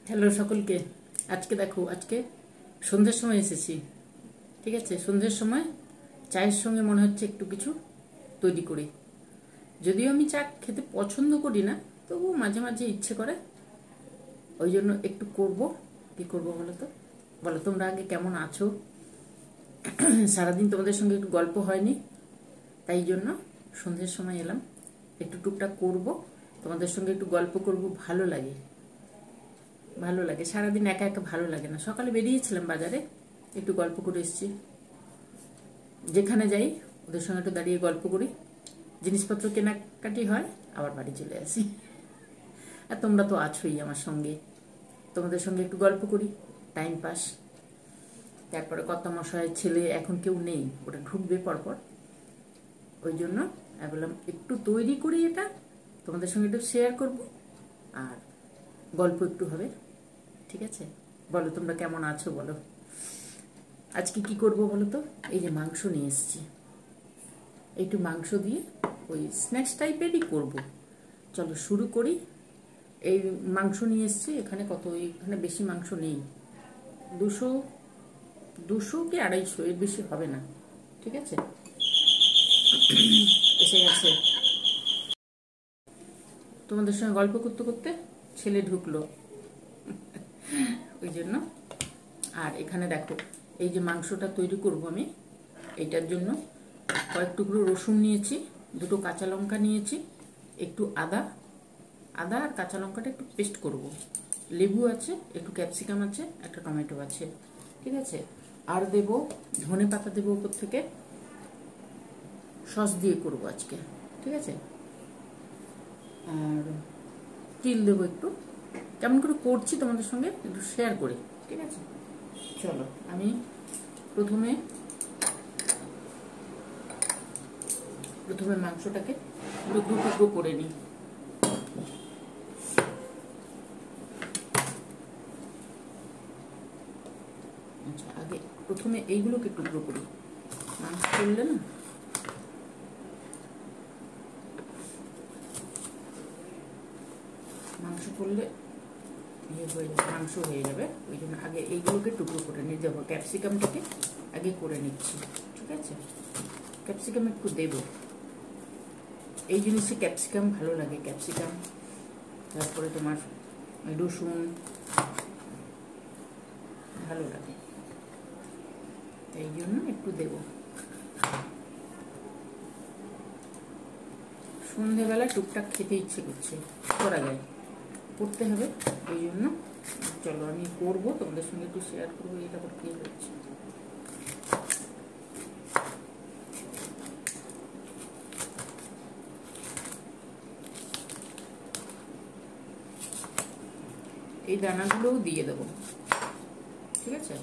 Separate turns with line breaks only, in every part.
Hello সকলকে। আজকে দেখো, আজকে সন্ধ্যের সময় এসেছি। ঠিক আছে, সন্ধ্যের সময় চায়ের সঙ্গে মনে হচ্ছে একটু কিছু তৈরি করি। যদিও আমি চা খেতে পছন্দ করি না, তবুও মাঝে মাঝে ইচ্ছে করে, ওই জন্য একটু করব। কি করব বলো তো? বলো তোমরা আগে কেমন আছো? সারাদিন তোমাদের সঙ্গে একটু গল্প হয়নি, তাই জন্য সন্ধ্যের সময় এলাম, একটু টুকটাক করব, তোমাদের সঙ্গে একটু গল্প করব। ভালো লাগে, ভালো লাগে। সারাদিন একা একা ভালো লাগে না। সকালে বেরিয়েছিলাম বাজারে, একটু গল্প করে এসেছি। যেখানে যাই ওদের সঙ্গে একটু দাঁড়িয়ে গল্প করি, জিনিসপত্র কেনাকাটি হয়, আবার বাড়ি চলে আসি। আর তোমরা তো আছোই আমার সঙ্গে, তোমাদের সঙ্গে একটু গল্প করি, টাইম পাস। তারপরে কর্তামশায়ের ছেলে এখন কেউ নেই, ওটা ঢুকবে পরপর, ওই জন্য আমি বললাম একটু তৈরি করি, এটা তোমাদের সঙ্গে একটু শেয়ার করব, আর গল্প একটু হবে। ঠিক আছে, বলো তোমরা কেমন আছো বলো। আজকে কি করব বলো তো? এই যে মাংস নিয়ে এসেছি, একটু মাংস দিয়ে ওই স্ন্যাক্স টাইপেরই করব। চলো শুরু করি। এই মাংস নিয়ে এসেছি, এখানে কত, এখানে বেশি মাংস নেই, 200 200 কি 250, এর বেশি হবে না। ঠিক আছে, এসে গেছে। তোমাদের সঙ্গে গল্প করতে করতে ছেলে ঢুকলো, ওই জন্য। আর এখানে দেখো, এই যে মাংসটা তৈরি করব আমি, এটার জন্য কয়েক টুকরো রসুন নিয়েছি, 2টো কাঁচা লঙ্কা নিয়েছি, একটু আদা আর কাঁচা লঙ্কাটা একটু পেস্ট করব, লেবু আছে, একটু ক্যাপসিকাম আছে, একটা টমেটো আছে। ঠিক আছে, আর দেব ধনে পাতা, দেবো উপর থেকে, সস দিয়ে করব আজকে। ঠিক আছে, আর তিল দেবো একটু। কেমন করে করছি তোমাদের সঙ্গে একটু শেয়ার করি। ঠিক আছে, চলো আমি প্রথমে মাংসটাকে টুকরো টুকরো করে নিই। আচ্ছা, আগে প্রথমে এইগুলোকে টুকরো করি, মাংস করলে না মাংস করলে ইয়ে হয়ে যাবে, মাংস হয়ে যাবে, ওই জন্য আগে এইগুলোকে টুকরো করে নিয়ে যাবো। ক্যাপসিকামটাকে আগে করে নিচ্ছি। ঠিক আছে, ক্যাপসিকাম একটু দেবো, এই জিনিসে ক্যাপসিকাম ভালো লাগে, ক্যাপসিকাম, তারপরে তোমার রসুন ভালো লাগে, এই জন্য একটু দেব। সন্ধেবেলা টুকটাক খেতে ইচ্ছে করছে, করা যায়, করতে হবে, এই জন্য চলো আমি করবো, তোমাদের সঙ্গে একটু শেয়ার করবো এটা আবার কি হচ্ছে। এই দানাগুলোও দিয়ে দেবো। ঠিক আছে,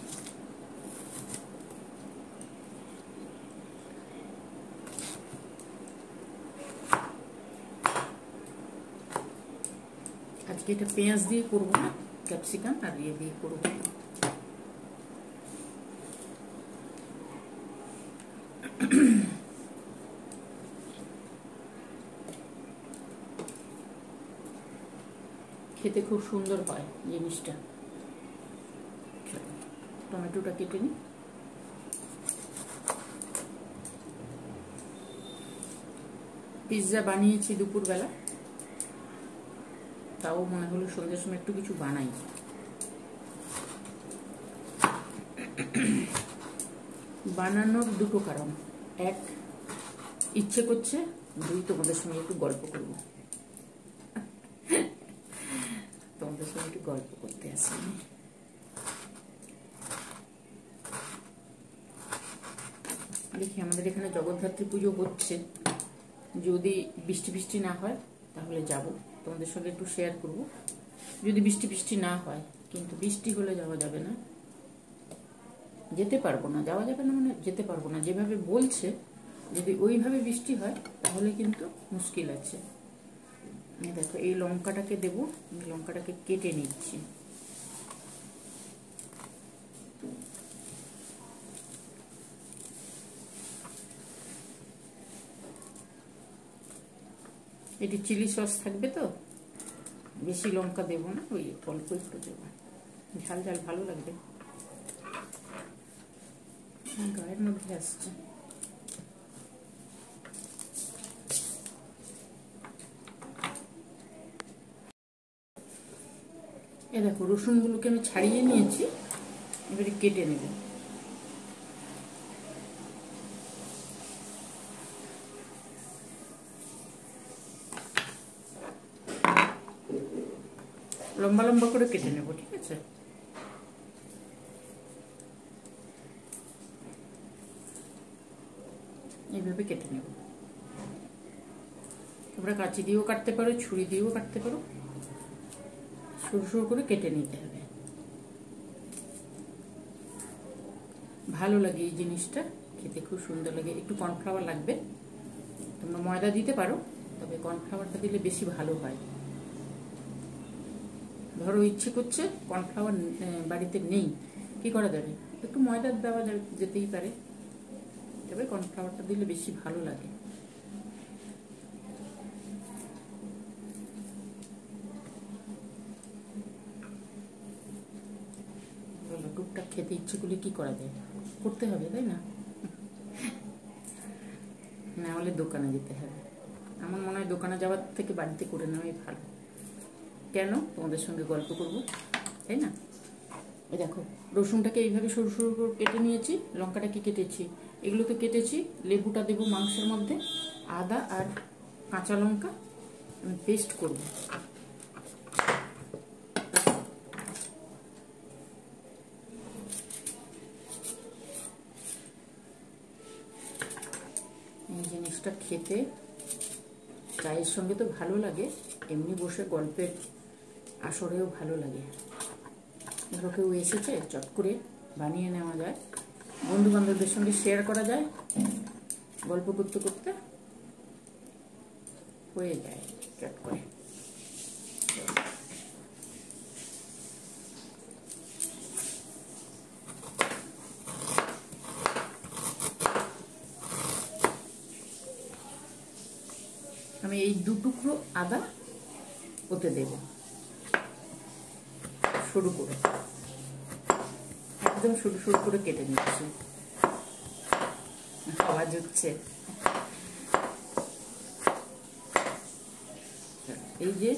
আজকে এটা পেঁয়াজ দিয়ে করবো না, ক্যাপসিকাম আর ইয়ে দিয়ে করবো। খেতে খুব সুন্দর হয় জিনিসটা। টমেটোটা কেটে নিই। পিৎজা বানিয়েছি দুপুরবেলা, তাও মনে হলো সন্ধ্যের সময় একটু কিছু বানাই। বানানোর দুটো কারণ, এক ইচ্ছে করছে, দুই তোমাদের সঙ্গে একটু গল্প করব, তোমাদের সঙ্গে একটু গল্প করতে আসি। দেখি আমাদের এখানে জগদ্ধাত্রী পুজো হচ্ছে, যদি বৃষ্টি বৃষ্টি না হয় তাহলে যাব, তোমাদের সঙ্গে একটু শেয়ার করব। যদি বৃষ্টি বৃষ্টি না হয়, কিন্তু বৃষ্টি হলে যাওয়া যাবে না, যেতে পারবো না, যাওয়া যাবে না মানে যেতে পারবো না, যেভাবে বলছে যদি ওইভাবে বৃষ্টি হয় তাহলে কিন্তু মুশকিল আছে। দেখো এই লঙ্কাটাকে দেবো, লঙ্কাটাকে কেটে নিচ্ছি। এটি চিলি সস থাকবে তো, বেশি লঙ্কা দেবো না, ওই অল্প একটু দেবো, ঝাল ঝাল ভালো লাগবে। গায়ের মধ্যে আসছে। এ দেখো রসুনগুলোকে আমি ছাড়িয়ে নিয়েছি, এবারে কেটে নেব। লম্বা লম্বা করে কেটে নেব, ঠিক আছে? এইভাবে কেটে নেব। তোমরা কাঁচি দিয়েও কাটতে পারো, ছুরি দিয়েও কাটতে পারো, সরু সরু করে কেটে নিতে হবে। ভালো লাগে এই জিনিসটা খেতে, খুব সুন্দর লাগে। একটু কর্নফ্লাওয়ার লাগবে, তোমরা ময়দা দিতে পারো, তবে কর্নফ্লাওয়ারটা দিলে বেশি ভালো হয়। ধরো ইচ্ছে করছে কর্নফ্লাওয়ার বাড়িতে নেই, কি করা যাবে? একটু ময়দা দেওয়া যেতেই পারে, তবে কর্নফ্লাওয়ারটা দিলে বেশি ভালো লাগে। টুকটাক খেতে ইচ্ছে করলে কি করা যায়, করতে হবে, তাই না? না হলে দোকানে যেতে হবে। আমার মনে হয় দোকানে যাওয়ার থেকে বাড়িতে করে নেওয়াই ভালো। কেন? তোমাদের সঙ্গে গল্প করব, তাই না? এই দেখো রসুনটাকে এইভাবে সরু সরু করে কেটে নিয়েছি, লঙ্কাটাকে কেটেছি, এগুলো তো কেটেছি। লেবুটা দেবো মাংসের মধ্যে, আদা আর কাঁচা লঙ্কা আমি পেস্ট করব। এই জিনিসটা খেতে চায়ের সঙ্গে তো ভালো লাগে, এমনি বসে গল্পের আসরেও ভালো লাগে। ধরো কেউ এসেছে, চট করে বানিয়ে নেওয়া যায়, বন্ধু বান্ধবদের সঙ্গে শেয়ার করা যায়, গল্প করতে করতে হয়ে যায় চট করে। আমি এই 2 টুকরো আদা ওতে দেব, সরু করে, একদম সরু সরু করে কেটে নিচ্ছি। আওয়াজ হচ্ছে। এই যে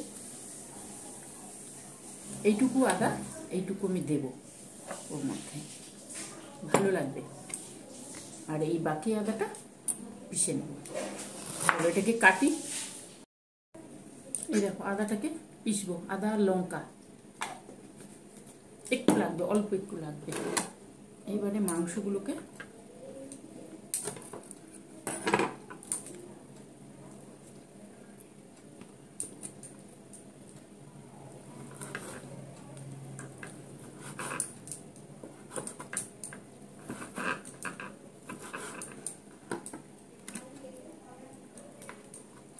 এইটুকু আদা, এইটুকু আমি দেব ওর মধ্যে, ভালো লাগবে। আর এই বাকি আদাটা পিষে নেব। এটাকে কাটি, এই দেখো আদাটাকে পিষবো। আদা আর লঙ্কা একটু লাগবে, অল্প একটু লাগবে। এইবারে মাংসগুলোকে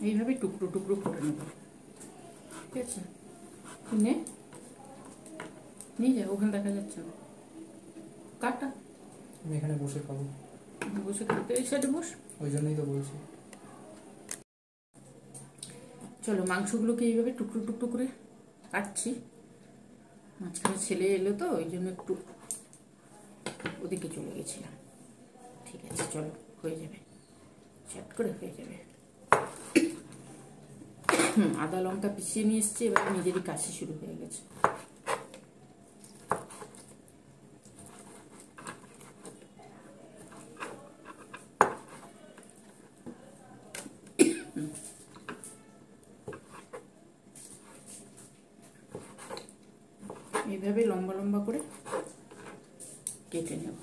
এইভাবে টুকরো টুকরো করে নেব, ঠিক আছে? নিয়ে যাও, ওখানে দেখা যাচ্ছে না কাটা।
আমি এখানে বসে খাবো।
বসে খেতে এই সাইডে বস,
ওই জন্যই তো বলছি।
চলো মাংসগুলোকে এইভাবে টুকরো টুকরো করে কাটছি। মাঝখানে ছেলে এলো তো, ওই জন্য একটু ওদিকে চলে গেছিলাম। ঠিক আছে চলো, হয়ে যাবে, চট করে হয়ে যাবে। আদা লঙ্কা পিষিয়ে নিয়ে এসছি, এবার নিজেরই কাশি শুরু হয়ে গেছে। এইভাবে লম্বা লম্বা করে কেটে নেব।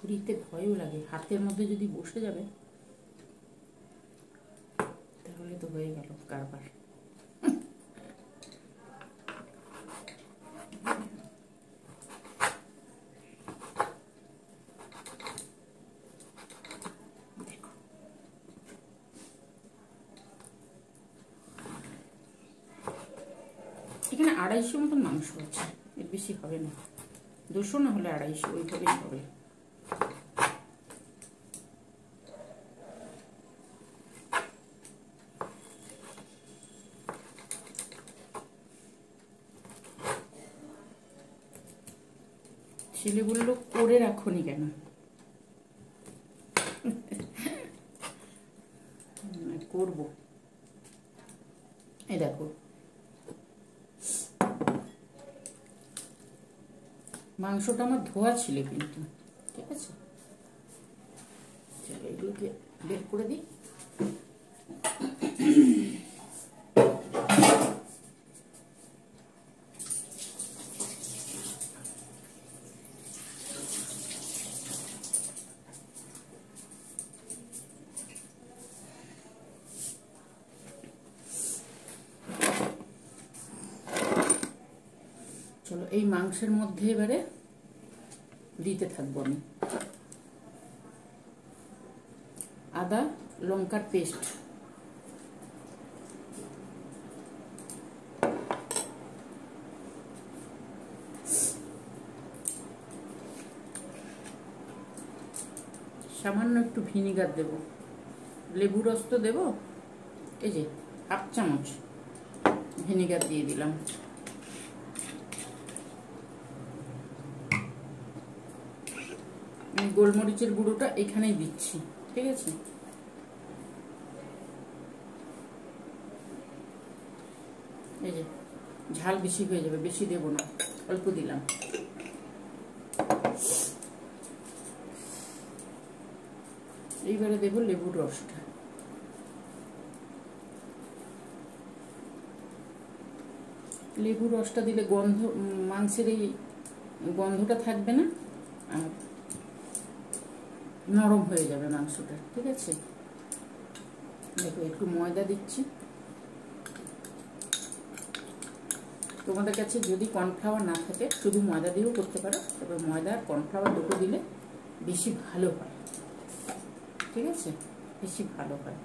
ছুরিতে ভয়ও লাগে, হাতের মধ্যে যদি বসে যাবে তাহলে তো হয়ে গেল কারবার। দেখো এখানে 250 মতন মাংস আছে, এর বেশি হবে না, 200 না হলে 250, ওইভাবেই হবে। ছেলে বললো করে রাখোনি কেন? করবো। এই দেখো মাংসটা আমার ধোয়া ছিল কিন্তু, ঠিক আছে। চলো এগুলোকে বের করে দিই। চলো এই মাংসের মধ্যে এবারে দিতে থাকবো আমি আদা লঙ্কার পেস্ট, সামান্য একটু ভিনিগার দেব, লেবু রস তো দেবো, এই যে 1/2 চামচ ভিনিগার দিয়ে দিলাম। আমি গোলমরিচের গুঁড়োটা এখানেই দিচ্ছি, ঠিক আছে। এই যে ঝাল বেশি হয়ে যাবে, বেশি দেব না, অল্প দিলাম। এইবারে দেব লেবুর রসটা, লেবুর রসটা দিলে গন্ধ, মাংসের এই গন্ধটা থাকবে না আর নরম হয়ে যাবে মাংসটা, ঠিক আছে। দেখো একটু ময়দা দিচ্ছি, তোমাদের কাছে যদি কর্নফ্লাওয়ার না থাকে শুধু ময়দা দিয়েও করতে পারো, তবে ময়দা আর কর্নফ্লাওয়ার দুটো দিলে বেশি ভালো হয়, ঠিক আছে, বেশি ভালো হয়।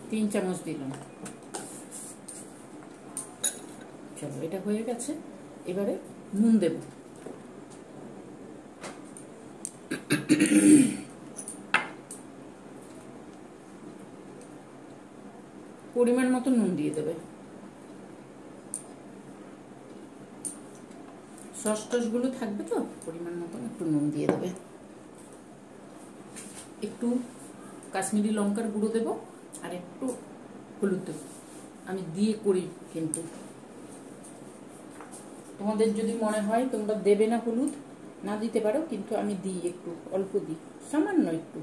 তিন চামচ দিলাম। চলো এটা হয়ে গেছে, এবারে নুন দেব। পরিমাণ মতো নুন দিয়ে দেবে। সস টসগুলো থাকবে তো, পরিমাণ মতো একটু নুন দিয়ে দেবে। একটু কাশ্মীরি লঙ্কার গুঁড়ো দেবো আর একটু হলুদ দেবো, আমি দিয়ে করি কিন্তু। তোমাদের যদি মনে হয় তোমরা দেবে না হলুদ, না দিতে পারো, কিন্তু আমি দিই, একটু অল্প দিই, সামান্য একটু।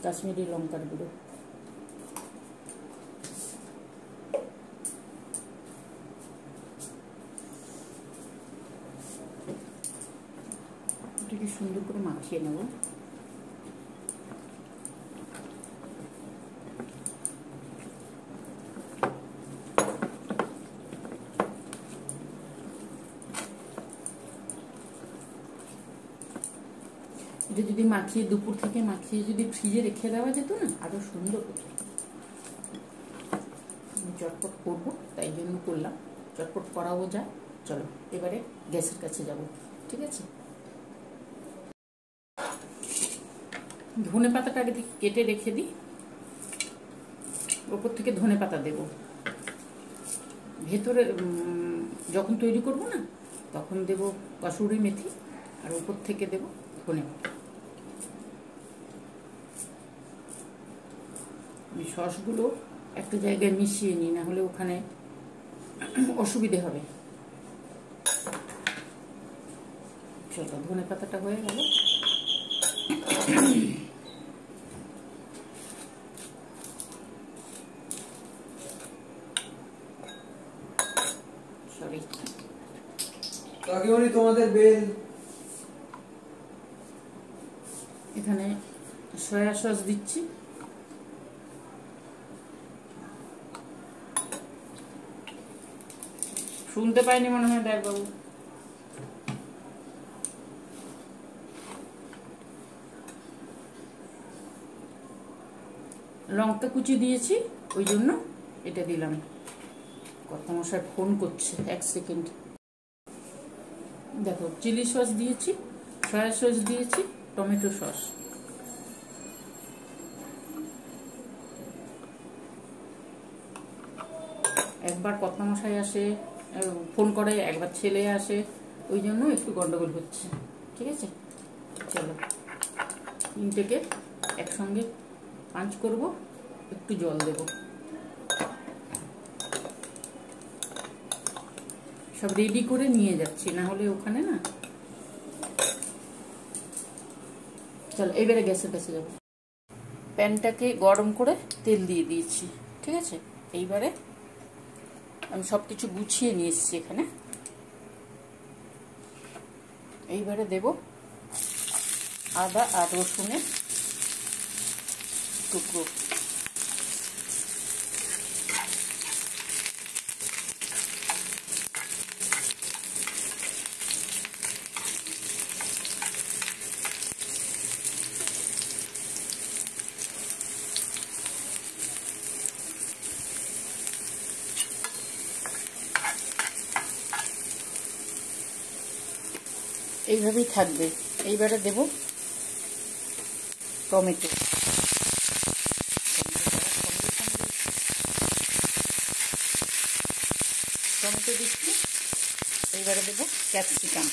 কাশ্মীরি লঙ্কার গুঁড়ো এটাকে সুন্দর করে মাখিয়ে নেব। এটা যদি মাখিয়ে দুপুর থেকে মাখিয়ে যদি ফ্রিজে রেখে দেওয়া যেত না, আরো সুন্দর হতো। আমি চটপট করবো তাই জন্য করলাম, চটপট করাও যায়। চলো এবারে গ্যাসের কাছে যাব, ঠিক আছে। ধনে পাতাটা আগে থেকে কেটে রেখে দিই, ওপর থেকে ধনে পাতা দেব। ভেতরে যখন তৈরি করব না তখন দেব কসুরি মেথি, আর ওপর থেকে দেব ধনে পাতা। আমি সসগুলো একটা জায়গায় মিশিয়ে নিই, না হলে ওখানে অসুবিধে হবে। চলো ধনে পাতাটা হয়ে গেল। সরি,
তোমাদের বেল।
এখানে সয়া সস দিচ্ছি, শুনতে পাইনি মনে হয় দেখ বাবু। লঙ্কা কুচি দিয়েছি, ওই জন্য এটা দিলাম। কর্তামশাই ফোন করছে, 1 সেকেন্ড। দেখো চিলি সস দিয়েছি, সয়া সস দিয়েছি, টমেটো সস। একবার কর্তামশাই আসে, ফোন করে, একবার ছেলে আসে, ওই জন্য একটু গন্ডগোল হচ্ছে। ঠিক আছে, চলো তিনটেকে একসঙ্গে পাঁচ করব। একটু জল দেব। সব রেডি করে নিয়ে যাচ্ছি, না হলে ওখানে না। চলো এবারে গ্যাসের কাছে যাবো। প্যানটাকে গরম করে তেল দিয়ে দিয়েছি। ঠিক আছে, এইবারে আমি সব কিছু গুছিয়ে নিয়ে এসেছি এখানে। এইবারে দেব আদা আর রসুনের টুকরো। এইভাবেই থাকবে। এইবারে দেব টমেটো। টমেটো দিচ্ছি। এইবারে দেব ক্যাপসিকাম।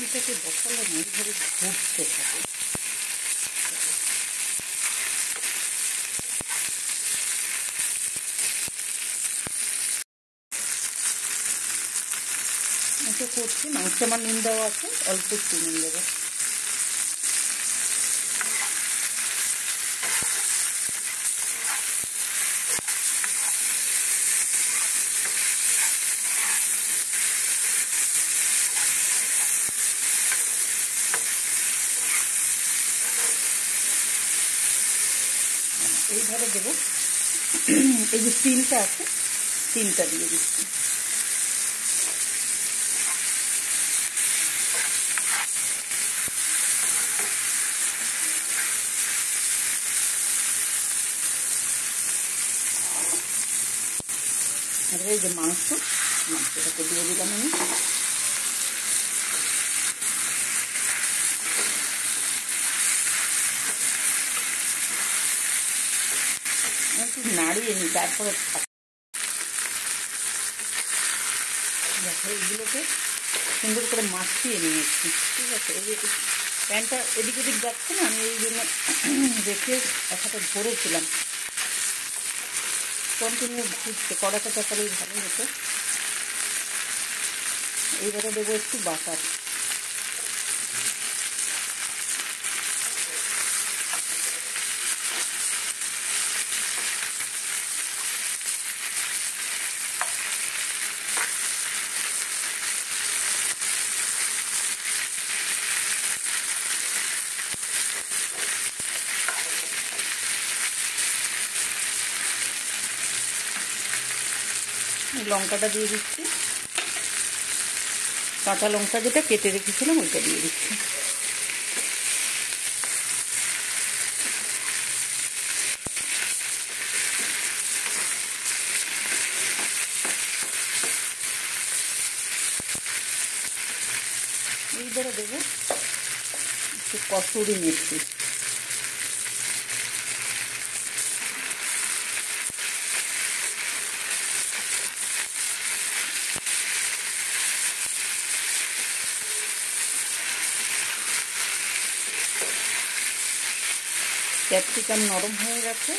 এটাকে বসালে এইভাবে ঘুরতে থাকে। এটা করছি, মাংস আমার নুন দেওয়া আছে, অল্প একটু নুন দেবো। এইভাবে দেবো। এই যে তিলটা আছে, তিলটা দিয়ে দিচ্ছি। আর এই যে মাংসটাকে দিয়ে দিলাম আমি। একটু নাড়িয়ে নিই, তারপরে দেখো এগুলোকে সুন্দর করে মাখিয়ে নিয়েছি। ঠিক আছে, এই যে প্যানটা এদিক ওদিক যাচ্ছে না, আমি এই জন্য রেখে একসাথে ধরেছিলাম। কন্টিনিউ ঘুরছে, কড়াটা তরকারি ভালো হতো। এইবারে দেবো একটু বাটার। লঙ্কাটা দিয়ে দিচ্ছি, কাঁচা লঙ্কা যেটা কেটে রেখেছিলাম ওইটা দিয়ে দিচ্ছি। এইবারে দেবো একটু কসুরি মেথি। ক্যাপসিকাম নরম হয়ে গেছে,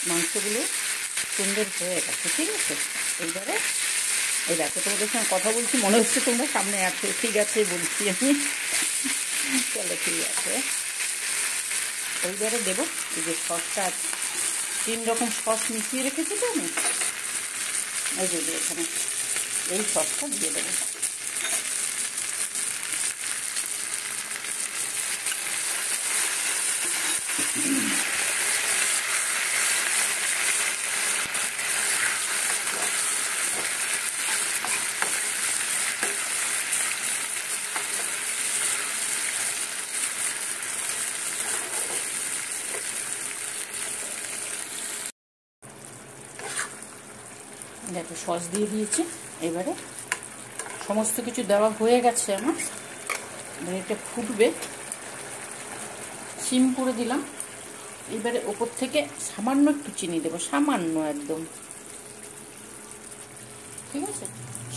মাংসগুলো সুন্দর হয়ে গেছে। ঠিক আছে, এইবারে এই দেখো তোমাদের সঙ্গে কথা বলছি, মনে হচ্ছে তোমরা সামনে আছো। ঠিক আছে বলছি আমি, চলো ঠিক আছে। এইবারে দেবো এই যে সসটা 3 রকম সস মিশিয়ে রেখেছি তো আমি, এই যে এখানে এই সসটা দিয়ে দেবো। দেখো সস দিয়ে দিয়েছি। এবারে সমস্ত কিছু দেওয়া হয়ে গেছে আমার, এটা ফুটবে, সিম করে দিলাম। এবারে ওপর থেকে সামান্য একটু চিনি দেবো, সামান্য একদম, ঠিক আছে,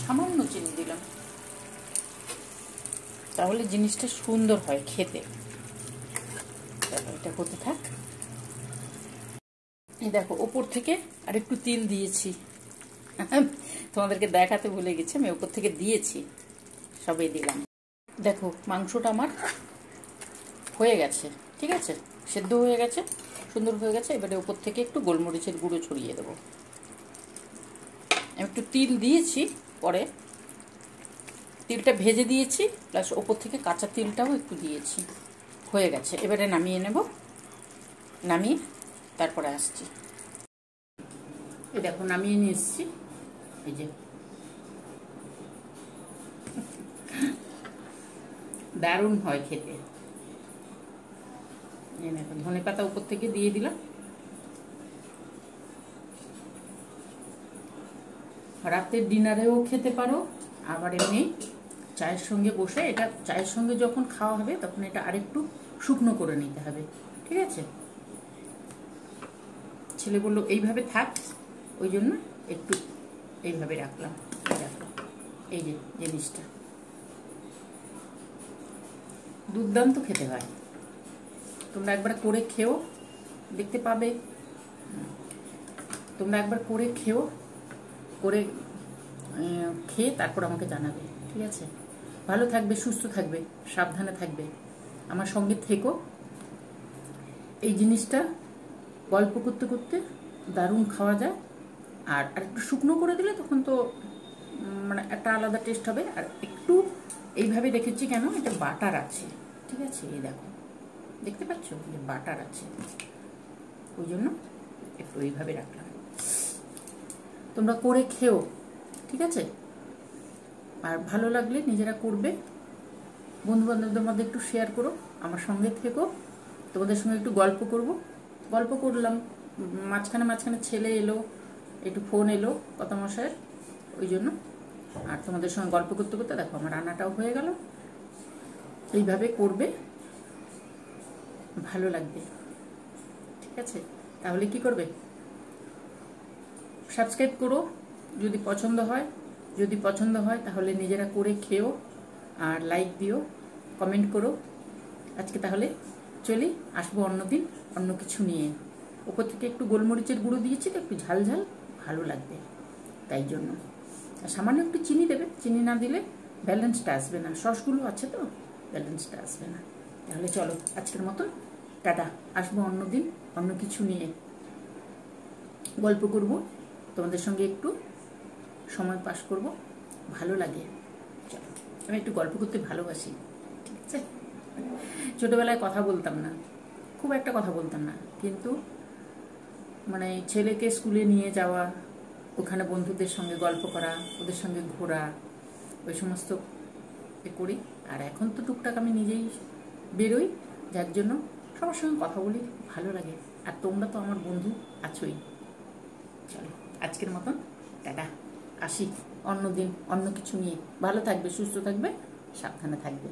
সামান্য চিনি দিলাম, তাহলে জিনিসটা সুন্দর হয় খেতে। এটা হতে থাক। এই দেখো ওপর থেকে আর একটু তিল দিয়েছি, তোমাদেরকে দেখাতে ভুলে গেছি, আমি ওপর থেকে দিয়েছি, সবই দিলাম। দেখো মাংসটা আমার হয়ে গেছে, ঠিক আছে, সেদ্ধ হয়ে গেছে, সুন্দর হয়ে গেছে। এবারে ওপর থেকে একটু গোলমরিচের গুঁড়ো ছড়িয়ে দেবো। আমি একটু তিল দিয়েছি, পরে তিলটা ভেজে দিয়েছি, প্লাস ওপর থেকে কাঁচা তিলটাও একটু দিয়েছি। হয়ে গেছে, এবারে নামিয়ে নেব, নামিয়ে তারপরে আসছি। এই দেখো নামিয়ে নিয়ে এসছি, এই যে দারুণ হয় খেতে। ধনে পাতা উপর থেকে দিয়ে দিলাম। রাতের ডিনারেও খেতে পারো, আবার এমনি চায়ের সঙ্গে বসে, এটা চায়ের সঙ্গে যখন খাওয়া হবে তখন এটা আরেকটু শুকনো করে নিতে হবে, ঠিক আছে। ছেলে বললো এইভাবে থাক, ওই জন্য একটু এইভাবে রাখলাম। দেখো এই যে জিনিসটা দুর্দান্ত খেতে হয়, তোমরা একবার করে খেও, দেখতে পাবে। তোমরা একবার করে খেও, করে খেয়ে তারপর আমাকে জানাবে, ঠিক আছে। ভালো থাকবে, সুস্থ থাকবে, সাবধানে থাকবে, আমার সঙ্গে থেকো। এই জিনিসটা গল্প করতে করতে দারুণ খাওয়া যায়। আর একটু শুকনো করে দিলে তখন তো মানে একটা আলাদা টেস্ট হবে। আর একটু এইভাবে রেখেছি কেন, এটা বাটার আছে, ঠিক আছে, এই দেখো দেখতে পাচ্ছ যে বাটার আছে, ওই জন্য একটু এইভাবে রাখলাম। তোমরা করে খেও, ঠিক আছে। আর ভালো লাগলে নিজেরা করবে, বন্ধু বান্ধবদের মধ্যে একটু শেয়ার করো, আমার সঙ্গে থেকো, তোমাদের সঙ্গে একটু গল্প করলাম। মাঝখানে মাঝখানে ছেলে এলো, একটু ফোন এলো কথা মশাইয়ের, ওই জন্য। আর তোমাদের সঙ্গে গল্প করতে করতে দেখো আমার রান্নাটাও হয়ে গেল। এইভাবে করবে, ভালো লাগবে, ঠিক আছে। তাহলে কি করবে, সাবস্ক্রাইব করো যদি পছন্দ হয়, যদি পছন্দ হয় তাহলে নিজেরা করে খেও, আর লাইক দিও, কমেন্ট করো। আজকে তাহলে চলি, আসবো অন্যদিন অন্য কিছু নিয়ে। ওপর থেকে একটু গোলমরিচের গুঁড়ো দিয়েছি তো একটু ঝাল ঝাল ভালো লাগবে, তাই জন্য। আর সামান্য একটু চিনি দেবে, চিনি না দিলে ব্যালেন্সটা আসবে না, সসগুলো আছে তো ব্যালেন্সটা আসবে না। তাহলে চলো আজকের মতো টাটা, আসবো অন্যদিন অন্য কিছু নিয়ে, গল্প করব, তোমাদের সঙ্গে একটু সময় পাস করব, ভালো লাগে। চলো, আমি একটু গল্প করতে ভালোবাসি, ঠিক আছে। ছোটোবেলায় কথা বলতাম না, খুব একটা কথা বলতাম না, কিন্তু মানে ছেলেকে স্কুলে নিয়ে যাওয়া, ওখানে বন্ধুদের সঙ্গে গল্প করা, ওদের সঙ্গে ঘোরা, ওই সমস্ত করি। আর এখন তো টুকটাক আমি নিজেই বেরোই, যার জন্য সবার সঙ্গে কথা বলি, ভালো লাগে। আর তোমরা তো আমার বন্ধু আছোই। চলো আজকের মতন টাটা, আসি অন্যদিন অন্য কিছু নিয়ে। ভালো থাকবে, সুস্থ থাকবে, সাবধানে থাকবে।